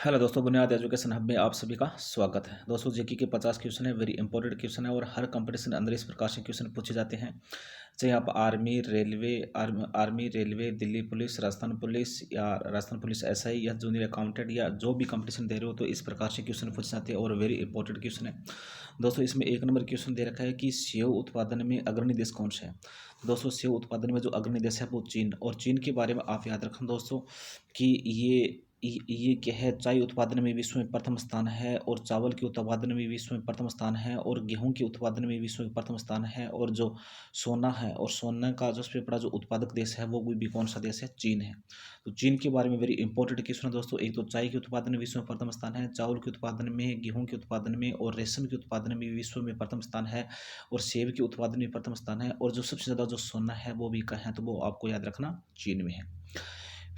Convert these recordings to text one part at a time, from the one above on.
Hello दोस्तों, बुनियाद education hub में आप सभी का स्वागत है। दोस्तों, जीके के 50 क्वेश्चन है, वेरी इंपॉर्टेंट क्वेश्चन है और हर कंपटीशन के अंदर इस प्रकार से क्वेश्चन पूछे जाते हैं। चाहे आप army railway, Delhi police, Rajasthan police या राजस्थान पुलिस एसआई या जूनियर अकाउंटेंट या जो भी कंपटीशन दे रहे हो, तो इस प्रकार से क्वेश्चन पूछे जाते हैं और वेरी इंपॉर्टेंट क्वेश्चन है। दोस्तों, इसमें एक नंबर क्वेश्चन दे रखा है कि सेव उत्पादन में अग्रणी देश कौन सा है। दोस्तों, सेव उत्पादन में जो अग्रणी देश है वो चीन, और चीन के बारे में आप याद रखें दोस्तों कि ये क्या है, चाय उत्पादन में विश्व में प्रथम स्थान है, और चावल के उत्पादन में विश्व में प्रथम स्थान है, और गेहूं के उत्पादन में विश्व में प्रथम स्थान है, और जो सोना है और सोना का जो सबसे बड़ा जो उत्पादक देश है वो भी कौन सा देश है, चीन है। तो चीन के बारे में वेरी इंपॉर्टेंट क्वेश्चन है दोस्तों। एक तो चाय के उत्पादन में विश्व में प्रथम स्थान है, चावल के उत्पादन में, गेहूं के उत्पादन में और रेशम के उत्पादन में विश्व में प्रथम स्थान है, और सेब के उत्पादन में प्रथम स्थान है, और जो सबसे ज़्यादा जो सोना है वो भी कहाँ है, तो वो आपको याद रखना चीन में है।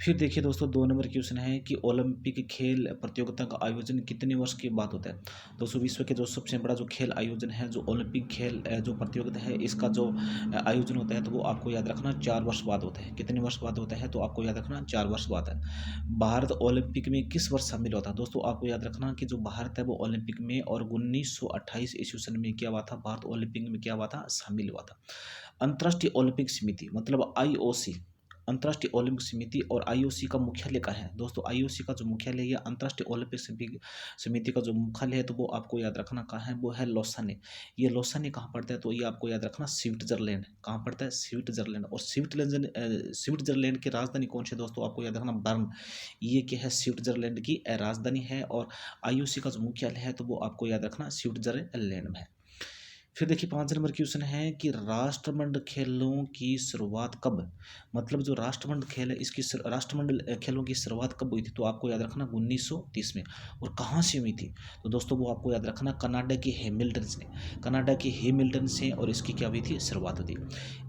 फिर देखिए दोस्तों, 2 नंबर क्वेश्चन है कि ओलंपिक खेल प्रतियोगिता का आयोजन कितने वर्ष के बाद होता है। दोस्तों, विश्व के जो सबसे बड़ा जो खेल आयोजन है, जो ओलंपिक खेल जो प्रतियोगिता है, इसका जो आयोजन होता है तो वो आपको याद रखना 4 वर्ष बाद होता है। कितने वर्ष बाद होता है, तो आपको याद रखना 4 वर्ष बाद है। भारत ओलंपिक में किस वर्ष शामिल होता है। दोस्तों, आपको याद रखना कि जो भारत है वो ओलंपिक में, और 1928 ईस्वी सन में क्या हुआ था, भारत ओलंपिक में क्या हुआ था, शामिल हुआ था। अंतर्राष्ट्रीय ओलंपिक समिति मतलब आईओसी, अंतर्राष्ट्रीय ओलंपिक समिति और आईओसी का मुख्यालय कहाँ है। दोस्तों, आईओसी का जो मुख्यालय है, अंतर्राष्ट्रीय ओलंपिक समिति का जो मुख्यालय है, तो वो आपको याद रखना कहाँ है, वो है लौसाने। ये लौसाने कहाँ पड़ता है, तो ये आपको याद रखना स्विट्जरलैंड। कहाँ पड़ता है, स्विट्जरलैंड। और स्विट्जरलैंड की राजधानी कौन सी है, दोस्तों आपको याद रखना बर्न। ये क्या है, स्विट्जरलैंड की राजधानी है, और आईओसी का जो मुख्यालय है तो वो आपको याद रखना स्विट्जरलैंड में है। फिर देखिए, 5 नंबर क्वेश्चन है कि राष्ट्रमंडल खेलों की शुरुआत कब, मतलब जो राष्ट्रमंडल खेल है इसकी राष्ट्रमंडल खेलों की शुरुआत कब हुई थी, तो आपको याद रखना 1930 में। और कहाँ से हुई थी, तो दोस्तों वो आपको याद रखना कनाडा के हैमिल्टन से, कनाडा के हैमिल्टन से, और इसकी क्या हुई थी, शुरुआत हुई थी।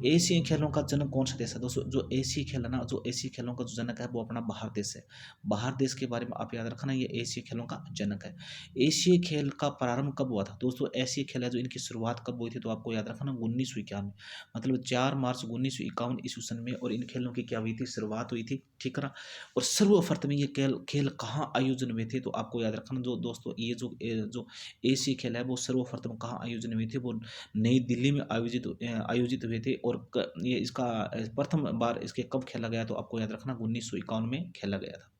एशियन खेलों का जनक कौन सा देश है। दोस्तों, जो एशियन खेल है ना, जो एशियन खेलों का जो जनक है वो अपना भारत देश है। भारत देश के बारे में आप याद रखना, ये एशियन खेलों का जनक है। एशियन खेल का प्रारंभ कब हुआ था। दोस्तों, एशियन खेल है जो इनकी शुरुआत कब हुई थी, तो आपको याद रखना 1951, मतलब 4 मार्च 1951 ईस्वी सन में, और इन खेलों की क्या हुई थी, शुरुआत हुई थी, ठीक है ना। और सर्वप्रथम ये खेल खेल कहाँ आयोजन हुए थे, तो आपको याद रखना जो दोस्तों ये जो एशियन खेल है वो सर्वप्रथम कहाँ आयोजन हुए थे, वो नई दिल्ली में आयोजित हुए थे। और ये इसका प्रथम बार इसके कब खेला गया, तो आपको याद रखना 1951 में खेला गया था।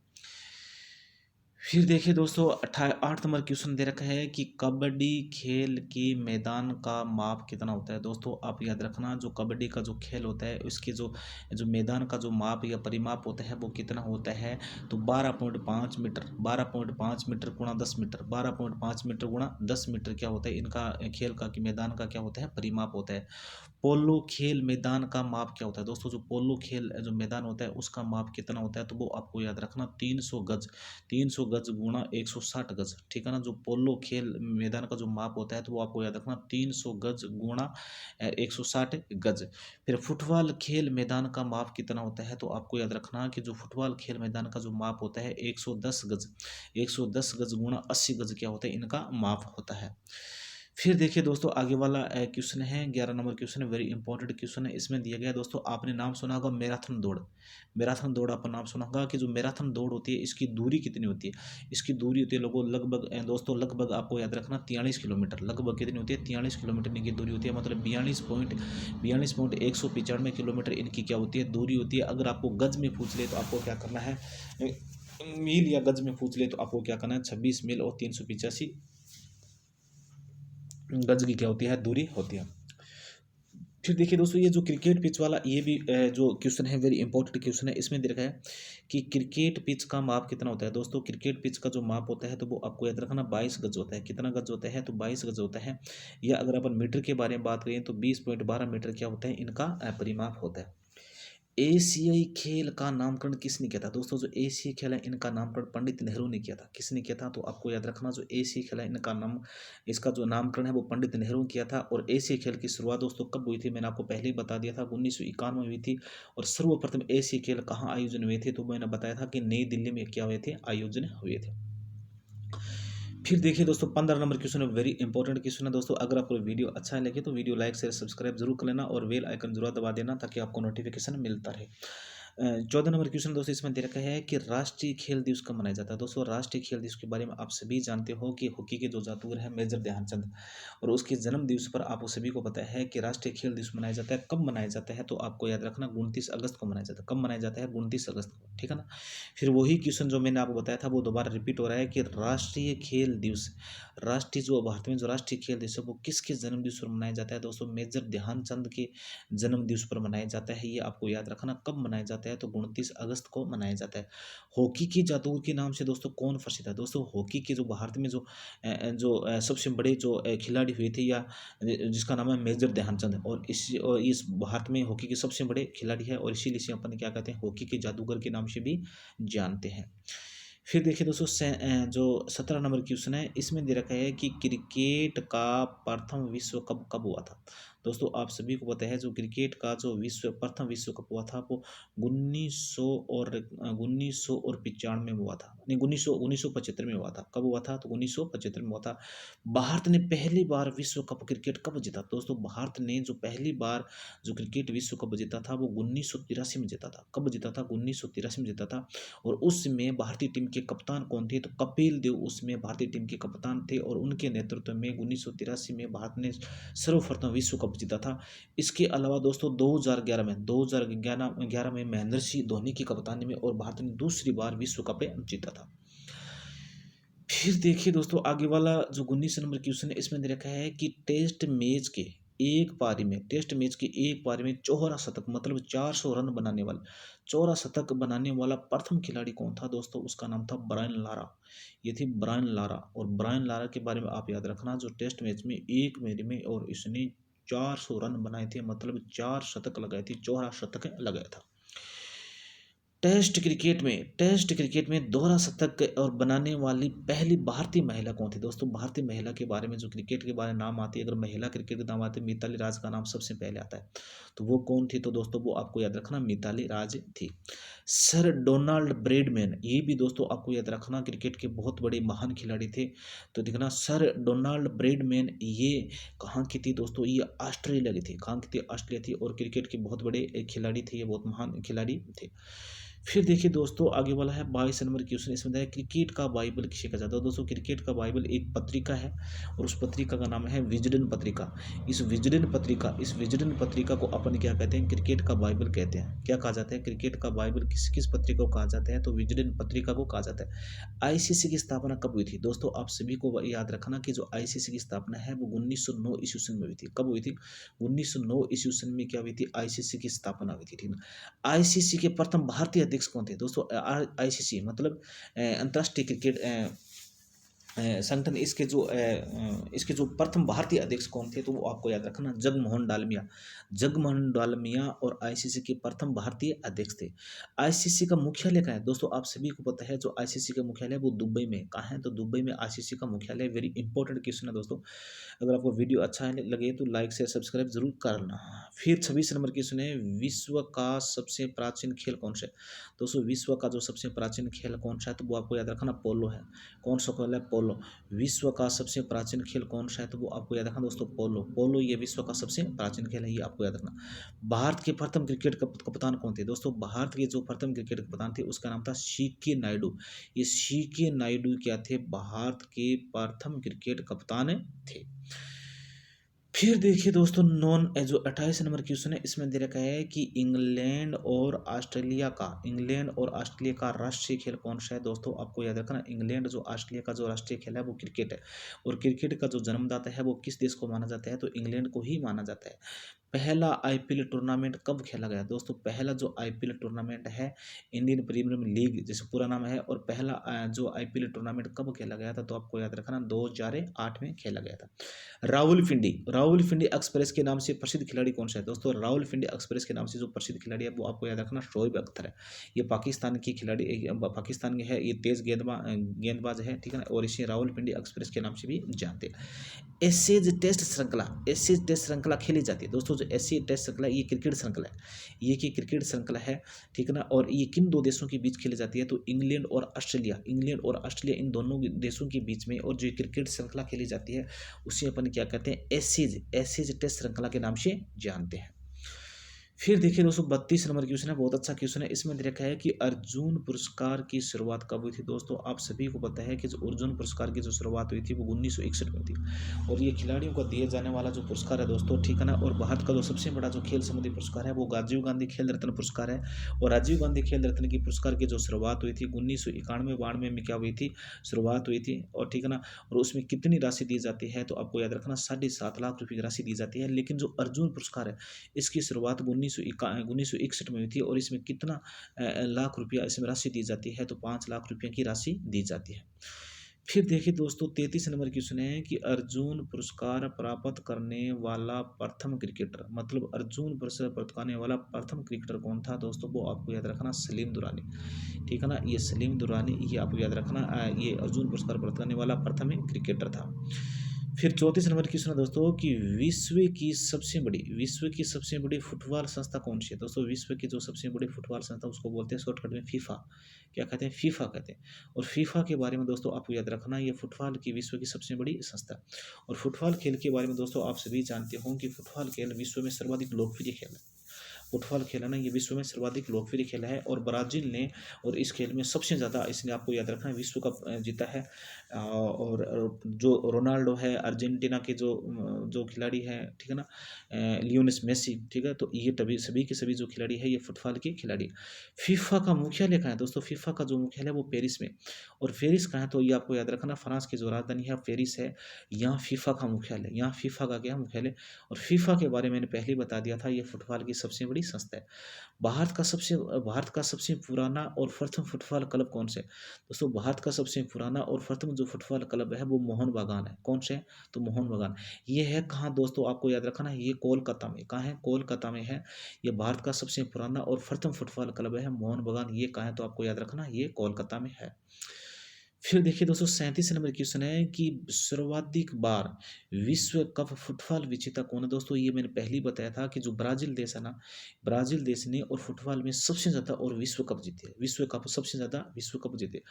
फिर देखिए दोस्तों, 8 नंबर क्वेश्चन दे रखा है कि कबड्डी खेल के मैदान का माप कितना होता है। दोस्तों, आप याद रखना जो कबड्डी का जो खेल होता है उसके जो जो मैदान का जो माप या परिमाप होता है वो कितना होता है, तो 12.5 मीटर, 12.5 मीटर गुणा 10 मीटर, 12.5 मीटर गुणा 10 मीटर क्या होता है, इनका खेल का कि मैदान का क्या होता है, परिमाप होता है। पोलो खेल मैदान का माप क्या होता है। दोस्तों, जो पोलो खेल जो मैदान होता है उसका माप कितना होता है, तो वो आपको याद रखना 300 गज, 300 गज गुणा 160 गज, ठीक है ना। जो पोलो खेल मैदान का जो माप होता है तो वो आपको याद रखना 300 गज गुणा 160 गज। फिर फुटबॉल खेल मैदान का माप कितना होता है, तो आपको याद रखना कि जो फुटबॉल खेल मैदान का जो माप होता है 110 गज, 110 गज गुणा 80 गज क्या होता है, इनका माप होता है। फिर देखिए दोस्तों, आगे वाला क्वेश्चन है, 11 नंबर क्वेश्चन है, वेरी इंपॉर्टेंट क्वेश्चन है। इसमें दिया गया दोस्तों, आपने नाम सुना होगा मैराथन दौड़, मैराथन दौड़ आपका नाम सुना होगा कि जो मैराथन दौड़ होती है इसकी दूरी कितनी होती है। इसकी दूरी होती है लगभग दोस्तों लगभग आपको याद रखना 43 किलोमीटर, लगभग कितनी होती है, 43 किलोमीटर इनकी दूरी होती है, मतलब 42.195 किलोमीटर इनकी क्या होती है, दूरी होती है। अगर आपको गज में पूछ ले तो आपको क्या करना है, मील या गज में पूछ ले तो आपको क्या करना है, 26 मील और 385 गज की क्या होती है, दूरी होती है। फिर देखिए दोस्तों, ये जो क्रिकेट पिच वाला ये भी जो क्वेश्चन है वेरी इंपॉर्टेंट क्वेश्चन है। इसमें दे रखा है कि क्रिकेट पिच का माप कितना होता है। दोस्तों, क्रिकेट पिच का जो माप होता है तो वो आपको याद रखना 22 गज होता है। कितना गज होता है, तो 22 गज होता है। या अगर अपन मीटर के बारे में बात करें तो 20.12 मीटर क्या होता है, इनका परिमाप होता है। एशियाई खेल का नामकरण किसने किया था। दोस्तों, जो एशियाई खेल है इनका नामकरण पंडित नेहरू ने किया था। किसने किया था, तो आपको याद रखना जो एशियाई खेल है इनका नाम, इसका जो नामकरण है वो पंडित नेहरू ने किया था। और एशियाई खेल की शुरुआत दोस्तों कब हुई थी, मैंने आपको पहले ही बता दिया था, 1951 में हुई थी। और सर्वप्रथम एशियाई खेल कहाँ आयोजन हुए थे, तो मैंने बताया था कि नई दिल्ली में क्या हुए थे, आयोजन हुए थे। फिर देखिए दोस्तों, 15 नंबर क्वेश्चन है, वेरी इंपॉर्टेंट क्वेश्चन है दोस्तों। अगर आपको वीडियो अच्छा लगे तो वीडियो लाइक शेयर सब्सक्राइब जरूर कर लेना, और बेल आइकन जरूर दबा देना ताकि आपको नोटिफिकेशन मिलता रहे। 14 नंबर क्वेश्चन दोस्तों इसमें दे रखा है कि राष्ट्रीय खेल दिवस कब मनाया जाता है। दोस्तों राष्ट्रीय खेल दिवस के बारे में आप सभी जानते हो कि हॉकी के जो जादूगर है मेजर ध्यानचंद, और उसके जन्म दिवस पर आप सभी को पता है कि राष्ट्रीय खेल दिवस मनाया जाता है। कब मनाया जाता है तो आपको याद रखना 29 अगस्त को मनाया जाता है। कब मनाया जाता है? 29 अगस्त को, ठीक है ना। फिर वही क्वेश्चन जो मैंने आपको बताया था वो दोबारा रिपीट हो रहा है कि राष्ट्रीय खेल दिवस, राष्ट्रीय जो भारत में जो राष्ट्रीय खेल दिवस है वो किसके जन्म दिवस पर मनाया जाता है? दोस्तों मेजर ध्यानचंद के जन्म दिवस पर मनाया जाता है। ये आपको याद रखना। कब मनाया जाता है? तो 29 अगस्त को मनाया जाता है। हॉकी के जादूगर के नाम से दोस्तों कौन प्रसिद्ध है? दोस्तों हॉकी के जो भारत में सबसे बड़े जो खिलाड़ी हुए थे, या जिसका नाम है मेजर ध्यानचंद, और इस भारत में हॉकी के सबसे बड़े खिलाड़ी है, और इसीलिए इसे अपन क्या कहते हैं, हॉकी के जादूगर के नाम से भी जानते हैं। फिर देखिए दोस्तों जो 17 नंबर क्वेश्चन है इसमें दे रखा है कि क्रिकेट का प्रथम विश्व कप कब हुआ था। दोस्तों आप सभी को पता है जो क्रिकेट का जो प्रथम विश्व कप हुआ था वो 1995 में हुआ था, नहीं 1975 में हुआ था। कब हुआ था? तो 1975 में हुआ था। भारत ने पहली बार विश्व कप क्रिकेट कब जीता? दोस्तों भारत ने जो पहली बार जो क्रिकेट विश्व कप जीता था वो 1983 में जीता था। कब जीता था? 1983 में जीता था। और उसमें भारतीय टीम के कप्तान कौन थे? तो कपिल देव उसमें भारतीय टीम के कप्तान थे, और उनके नेतृत्व में 1983 में भारत ने सर्वप्रथम विश्व कप जीता था। इसके अलावा दोस्तों 2011 में महेंद्र सिंह धोनी की कप्तानी में और भारत ने दूसरी बार विश्व कप जीता था। फिर देखिए दोस्तों आगे वाला जो 19 नंबर क्वेश्चन है इसमें दे रखा है कि टेस्ट मैच के एक पारी में चौहरा शतक मतलब 400 रन बनाने वाला, चौहरा शतक बनाने वाला प्रथम खिलाड़ी कौन था? दोस्तों उसका नाम था ब्रायन लारा। ये थी ब्रायन लारा, और ब्रायन लारा के बारे में आप याद रखना जो टेस्ट मैच में एक मैच में और इसने 400 रन बनाए थे, मतलब 4 शतक लगाए थे, चौहरा शतक लगाया था। टेस्ट क्रिकेट में दोहरा शतक और बनाने वाली पहली भारतीय महिला कौन थी? दोस्तों भारतीय महिला के बारे में जो क्रिकेट के बारे में नाम आती है, अगर महिला क्रिकेट के नाम आते हैं मिताली राज का नाम सबसे पहले आता है। तो वो कौन थी? तो दोस्तों वो आपको याद रखना मिताली राज थी। सर डोनाल्ड ब्रैडमैन, ये भी दोस्तों आपको याद रखना क्रिकेट के बहुत बड़े महान खिलाड़ी थे। तो देखना सर डोनाल्ड ब्रैडमैन ये कहाँ की थी? दोस्तों ये ऑस्ट्रेलिया की थी। कहाँ की थी? ऑस्ट्रेलिया थी, और क्रिकेट के बहुत बड़े खिलाड़ी थे, ये बहुत महान खिलाड़ी थे। फिर देखिए दोस्तों आगे वाला है 22 नंबर क्वेश्चन। इसमें है क्रिकेट का बाइबल किसे कहा जाता है? दोस्तों क्रिकेट का बाइबल एक पत्रिका है, और उस पत्रिका का नाम है विजडन पत्रिका। इस विजडन पत्रिका को अपन क्या कहते हैं? क्रिकेट का बाइबल कहते हैं। क्या कहा जाता है? क्रिकेट का बाइबल किस किस पत्रिका को कहा जाता है? तो विजडन पत्रिका को कहा जाता है। आईसीसी की स्थापना कब हुई थी? दोस्तों आप सभी को याद रखना कि जो आईसीसी की स्थापना है वो 1909 ईस्वी सन में हुई थी। कब हुई थी? 1909 ईस्वी सन में क्या हुई थी? आईसीसी की स्थापना हुई थी, ठीक ना। आईसीसी के प्रथम भारतीय अध्यक्ष कौन थे? दोस्तों आईसीसी मतलब अंतर्राष्ट्रीय क्रिकेट संगठन, इसके जो प्रथम भारतीय अध्यक्ष कौन थे? तो वो आपको याद रखना जगमोहन डालमिया और आईसीसी के प्रथम भारतीय अध्यक्ष थे। आईसीसी का मुख्यालय कहाँ है? दोस्तों आप सभी को पता है जो आईसीसी का मुख्यालय वो दुबई में। कहाँ है? तो दुबई में आईसीसी का मुख्यालय। वेरी इंपॉर्टेंट क्वेश्चन है दोस्तों। अगर आपको वीडियो अच्छा लगे तो लाइक शेयर सब्सक्राइब जरूर करना। फिर 26 नंबर क्वेश्चन है, विश्व का सबसे प्राचीन खेल कौन सा है? दोस्तों विश्व का जो सबसे प्राचीन खेल कौन सा है? तो वो आपको याद रखना पोलो है। कौन सा खेल है? पोलो। विश्व का सबसे प्राचीन खेल कौन सा है? तो वो आपको याद रखना दोस्तों पोलो ये विश्व का सबसे प्राचीन खेल है, ये आपको याद रखना। भारत के प्रथम क्रिकेट कप्तान कौन थे? दोस्तों भारत के जो प्रथम क्रिकेट कप्तान थे उसका नाम था सीके नायडू। ये सीके नायडू क्या थे? भारत के प्रथम क्रिकेट कप्तान थे। फिर देखिए दोस्तों जो 28 नंबर क्वेश्चन है इसमें दे रखा है कि इंग्लैंड और ऑस्ट्रेलिया का राष्ट्रीय खेल कौन सा है? दोस्तों आपको याद रखना इंग्लैंड जो ऑस्ट्रेलिया का जो राष्ट्रीय खेल है वो क्रिकेट है, और क्रिकेट का जो जन्मदाता है वो किस देश को माना जाता है? तो इंग्लैंड को ही माना जाता है। पहला आईपीएल टूर्नामेंट कब खेला गया? दोस्तों पहला जो आईपीएल टूर्नामेंट है इंडियन प्रीमियर लीग जैसे पूरा नाम है, और पहला जो आईपीएल टूर्नामेंट कब खेला गया था? तो आपको याद रखना 2008 में खेला गया था। रावलपिंडी एक्सप्रेस के नाम से प्रसिद्ध खिलाड़ी कौन सा है? दोस्तों रावलपिंडी एक्सप्रेस के नाम से जो प्रसिद्ध खिलाड़ी है वो आपको याद रखना शोएब अख्तर है। ये पाकिस्तान की खिलाड़ी, पाकिस्तान के है, ये तेज गेंदबाज है, ठीक है ना, और इसे रावलपिंडी एक्सप्रेस के नाम से भी जानते हैं। एशेज टेस्ट श्रृंखला खेली जाती है। दोस्तों जो एशिया टेस्ट श्रृंखला ये क्रिकेट श्रृंखला है, ये की क्रिकेट श्रृंखला है, ठीक है ना, और ये किन दो देशों के बीच खेली जाती है? तो इंग्लैंड और ऑस्ट्रेलिया इन दोनों देशों के बीच में, और जो क्रिकेट श्रृंखला खेली जाती है उसे अपन क्या कहते हैं? एशेज टेस्ट श्रृंखला के नाम से जानते हैं। फिर देखिए दोस्तों 32 नंबर क्वेश्चन है, बहुत अच्छा क्वेश्चन है। इसमें दे रखा है कि अर्जुन पुरस्कार की शुरुआत कब हुई थी। दोस्तों आप सभी को पता है कि जो अर्जुन पुरस्कार की जो शुरुआत हुई थी वो 1961 में थी, और ये खिलाड़ियों को दिए जाने वाला जो पुरस्कार है दोस्तों, ठीक है ना। और भारत का जो सबसे बड़ा जो खेल संबंधी पुरस्कार है वो राजीव गांधी खेल रत्न पुरस्कार है। और राजीव गांधी खेल रत्न की पुरस्कार की जो शुरुआत हुई थी 1991-92 में क्या हुई थी, शुरुआत हुई थी, और ठीक है ना। और उसमें कितनी राशि दी जाती है, तो आपको याद रखना 7.5 लाख रुपये की राशि दी जाती है। लेकिन जो अर्जुन पुरस्कार है इसकी शुरुआत 1961 में हुई थी, और इसमें कितना लाख रुपया इसमें राशि दी जाती है, तो 5 लाख रुपये की राशि दी जाती है। फिर देखिए दोस्तों 33 नंबर क्वेश्चन है कि अर्जुन पुरस्कार प्राप्त करने वाला प्रथम क्रिकेटर, मतलब अर्जुन पुरस्कार प्राप्त करने वाला प्रथम क्रिकेटर कौन था दोस्तों, वो आपको याद रखना सलीम दुरानी, ठीक है ना। ये सलीम दुरानी, ये आपको याद रखना, ये अर्जुन पुरस्कार प्राप्त करने वाला प्रथम क्रिकेटर था। फिर 34 नंबर की क्वेश्चन है दोस्तों कि विश्व की सबसे बड़ी फुटबॉल संस्था कौन सी है। दोस्तों विश्व की जो सबसे बड़ी फुटबॉल संस्था उसको बोलते हैं शॉर्टकट में फीफा, क्या कहते हैं, फीफा कहते हैं। और फीफा के बारे में दोस्तों आपको याद रखना, ये फुटबॉल की विश्व की सबसे बड़ी संस्था। और फुटबॉल खेल के बारे में दोस्तों आप सभी जानते हो कि फुटबॉल खेल विश्व में सर्वाधिक लोकप्रिय खेल है। फुटबॉल खेल है ना, ये विश्व में सर्वाधिक लोकप्रिय खेल है, और ब्राजील ने और इस खेल में सबसे ज़्यादा, इसने आपको याद रखना है, विश्व कप जीता है। और जो रोनाल्डो है अर्जेंटीना के जो खिलाड़ी है, ठीक है ना, लियोनेस मेसी, ठीक है, तो ये तभी सभी के सभी जो खिलाड़ी है ये फुटबॉल के खिलाड़ी। फीफा का मुख्यालय कहाँ है दोस्तों, फीफा का जो मुख्यालय है वो पेरिस में। और पेरिस कहाँ है, तो ये आपको याद रखना, फ्रांस की जो राजधानी है पेरिस है, यहाँ फीफा का मुख्यालय, यहाँ फीफा का क्या मुख्यालय। और फीफा के बारे में मैंने पहले ही बता दिया था, ये फुटबॉल की सबसे बड़ी संस्था है। भारत का सबसे पुराना और प्रथम फुटबॉल क्लब कौन से है? दोस्तों भारत का सबसे पुराना और प्रथम जो फुटबॉल क्लब है वो मोहन बागान है। कौन से? तो मोहन बागान। ये है कहाँ दोस्तों, आपको याद रखना, ये कोलकाता में। कहाँ है? कोलकाता में है। ये भारत का सबसे पुराना और प्रथम फुटबॉल क्लब है मोहन बागान। ये कहाँ है, तो आपको याद रखना, ये कोलकाता में है। फिर देखिए दोस्तों 37 नंबर क्वेश्चन है कि सर्वाधिक बार विश्व कप फुटबॉल विजेता कौन है। दोस्तों ये मैंने पहले ही बताया था कि जो ब्राजील देश है ना, ब्राजील देश ने और फुटबॉल में सबसे ज़्यादा और विश्व कप जीते हैं, विश्व कप सबसे ज़्यादा विश्व कप जीते।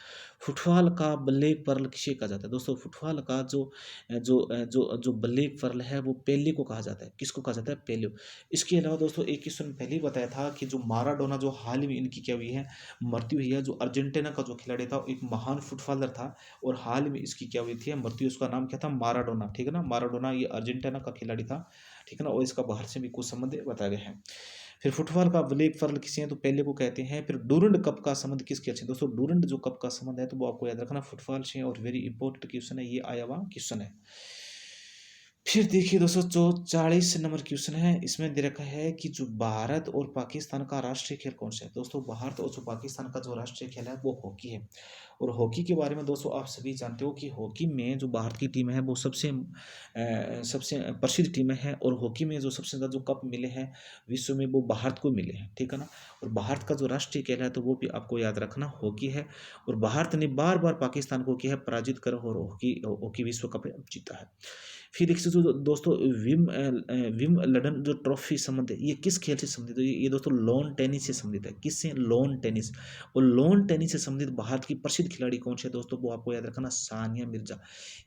फुटबॉल का ब्लैक पर्ल किसे कहा जाता है दोस्तों, फुटबॉल का जो ब्लैक पर्ल है वो पेले को कहा जाता है। किसको कहा जाता है? पेले। इसके अलावा दोस्तों एक क्वेश्चन पहले ही बताया था कि जो माराडोना, जो हाल ही में इनकी क्या हुई है, मृत्यु हुई है। जो अर्जेंटीना का जो खिलाड़ी था, एक महान फुटबॉलर था, और हाल में इसकी क्या हुई थी, मृत्यु। उसका नाम क्या था? माराडोना, ठीक है ना, माराडोना, ये अर्जेंटीना का खिलाड़ी था, ठीक है ना। और इसका बाहर से भी कुछ संबंध बताए गए हैं। फिर फुटबॉल का ब्लैक पर्ल किसे हैं, तो पहले को कहते हैं। फिर डूरंड कप का संबंध किसके से? दोस्तों डूरंड जो कप का संबंध है तो वो आपको याद रखना फुटबॉल से, और वेरी इंपॉर्टेंट क्वेश्चन है, ये आया हुआ क्वेश्चन है। फिर देखिए दोस्तों जो 40 नंबर क्वेश्चन है, इसमें दे रखा है कि जो भारत और पाकिस्तान का राष्ट्रीय खेल कौन सा है। दोस्तों भारत और जो पाकिस्तान का जो राष्ट्रीय खेल है वो हॉकी है। और हॉकी के बारे में दोस्तों आप सभी जानते हो कि हॉकी में जो भारत की टीम है वो सबसे प्रसिद्ध टीम है। और हॉकी में जो सबसे ज़्यादा जो कप मिले हैं विश्व में वो भारत को मिले हैं, ठीक है ना। और भारत का जो राष्ट्रीय खेल है तो वो भी आपको याद रखना हॉकी है। और भारत ने बार बार पाकिस्तान को किया है पराजित कर, और हॉकी हॉकी विश्व कप जीता है। फिर देखिए जो दोस्तों विम्बलडन जो ट्रॉफी संबंध है, ये किस खेल से संबंधित है? ये दोस्तों लॉन टेनिस से संबंधित है। किससे? Lawn tennis. और लॉन टेनिस से संबंधित भारत की प्रसिद्ध खिलाड़ी कौन से है दोस्तों, वो आपको याद रखना सानिया मिर्जा।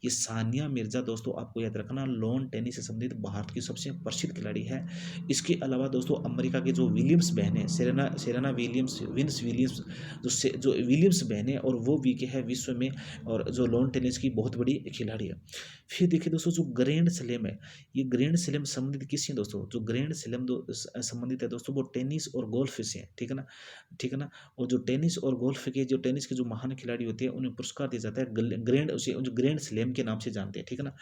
ये सानिया मिर्जा दोस्तों आपको याद रखना लॉन टेनिस से संबंधित भारत की सबसे प्रसिद्ध खिलाड़ी है। इसके अलावा दोस्तों अमेरिका के जो विलियम्स बहन है, सेरेना विलियम्स, विंस विलियम्स, जो विलियम्स बहन है, और वो भी क्या है विश्व में, और जो लॉन टेनिस की बहुत बड़ी खिलाड़ी है। फिर देखिए दोस्तों जो ग्रैंड स्लैम है, ये ग्रैंड स्लैम संबंधित किससे दोस्तों, जो ग्रैंड स्लैम संबंधित है दोस्तों वो टेनिस और गोल्फ से है, ठीक है ना, ठीक है ना। और जो टेनिस और गोल्फ के जो टेनिस के जो महान खिलाड़ी होते हैं उन्हें पुरस्कार दिया जाता है ग्रैंड, उसे जो ग्रैंड स्लैम के नाम से जानते हैं, ठीक है ना।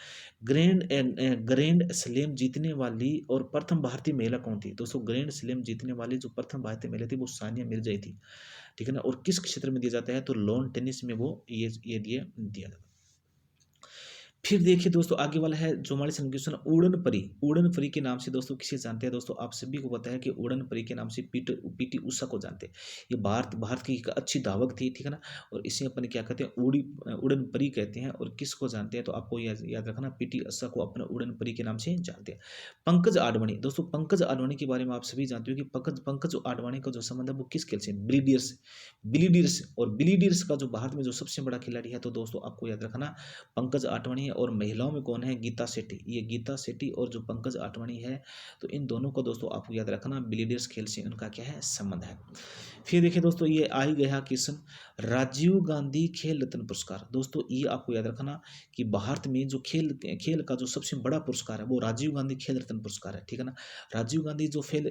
ग्रैंड स्लैम जीतने वाली और प्रथम भारतीय महिला कौन थी दोस्तों, ग्रैंड स्लैम जीतने वाली जो प्रथम भारतीय महिला थी वो सानिया मिर्जा ही थी, ठीक है ना। और किस क्षेत्र में दिया जाता है, तो लॉन टेनिस में वो ये दिया जाता है। फिर देखिए दोस्तों आगे वाला है जो हमारे क्वेश्चन, उड़न परी। उड़न परी के नाम से दोस्तों किसे जानते हैं दोस्तों, आप सभी को पता है कि उड़न परी के नाम से पीटी उषा को जानते हैं। ये भारत की एक अच्छी धावक थी, ठीक है ना। और इसे अपन क्या कहते हैं, उड़न परी कहते हैं। और किसको जानते हैं, तो आपको याद रखना पीटी उषा को अपना उड़न परी के नाम से जानते हैं। पंकज आडवाणी। दोस्तों पंकज आडवाणी के बारे में आप सभी जानते हो कि पंकज आडवाणी का जो संबंध है वो किस खेल से, बिलीडियर्स। और बिलीडियर्स का जो भारत में जो सबसे बड़ा खिलाड़ी है तो दोस्तों आपको याद रखना पंकज आडवाणी, है और महिलाओं में कौन है, गीता शेट्टी। ये गीता शेट्टी और जो पंकज आडवाणी है, तो इन दोनों को दोस्तों आपको याद रखना बिलियर्ड्स खेल से उनका क्या है, संबंध है। फिर देखिए दोस्तों, ये आ ही गया क्वेश्चन, राजीव गांधी खेल रत्न पुरस्कार। दोस्तों ये आपको याद रखना कि भारत में जो खेल खेल का जो सबसे बड़ा पुरस्कार है वो राजीव गांधी खेल रत्न पुरस्कार है, ठीक है ना। राजीव गांधी जो खेल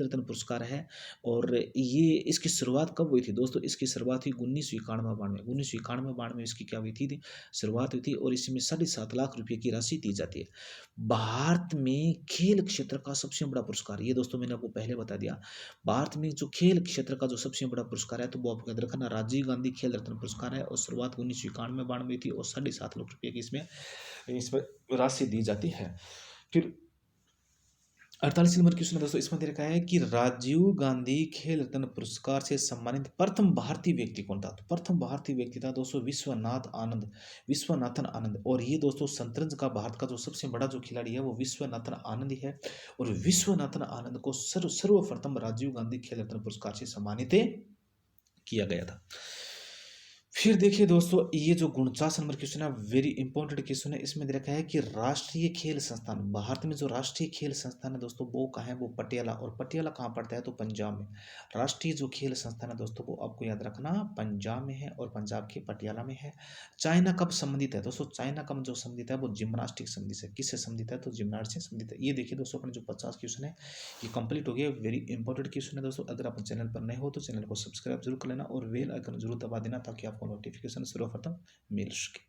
रत्न पुरस्कार है, और ये इसकी शुरुआत कब हुई थी दोस्तों, इसकी शुरुआत हुई 1991 इसकी क्या हुई थी, शुरुआत हुई थी, और इसमें 7.5 लाख रुपए की राशि दी जाती है। भारत में खेल क्षेत्र का सबसे बड़ा पुरस्कार, ये दोस्तों मैंने आपको पहले बता दिया, भारत में जो खेल क्षेत्र का जो सबसे बड़ा पुरस्कार है, तो वो आपको याद रखना राजीव गांधी खेल रत्न पुरस्कार है, और शुरुआत 1991 थी, और 7.5 लाख रुपए की इसमें राशि दी जाती है। फिर 48 नंबर क्वेश्चन है दोस्तों, इसमें दे रखा है कि राजीव गांधी खेल रत्न पुरस्कार से सम्मानित प्रथम भारतीय व्यक्ति कौन था। तो प्रथम भारतीय व्यक्ति था दोस्तों विश्वनाथन आनंद। और ये दोस्तों शतरंज का भारत का जो सबसे बड़ा जो खिलाड़ी है वो विश्वनाथन आनंद ही है, और विश्वनाथन आनंद को सर्वप्रथम राजीव गांधी खेल रत्न पुरस्कार से सम्मानित किया गया था। फिर देखिए दोस्तों, ये जो 49 नंबर क्वेश्चन है वेरी इंपॉर्टेंट क्वेश्चन है। इसमें दे रखा है कि राष्ट्रीय खेल संस्थान, भारत में जो राष्ट्रीय खेल संस्थान है दोस्तों वो कहाँ है, वो पटियाला। और पटियाला कहाँ पड़ता है, तो पंजाब में। राष्ट्रीय जो खेल संस्थान है दोस्तों वो आपको याद रखना पंजाब में है, और पंजाब के पटियाला में है। चाइना कब संबंधित है दोस्तों, चाइना कब जो संबंधित है वो जिम्नास्टिक संबंधित है। किससे संबंधित है, तो जिम्नास्ट से संबंधित है। ये देखिए दोस्तों, अपने जो 50 क्वेश्चन है ये कंप्लीट हो गया। वेरी इंपॉर्टेंट क्वेश्चन है दोस्तों। अगर आप चैनल पर नए हो तो चैनल को सब्सक्राइब जरूर कर लेना, और बेल आइकन जरूर दबा देना, ताकि आपको नोटिफिकेशन सर्वप्रथम मिल सके।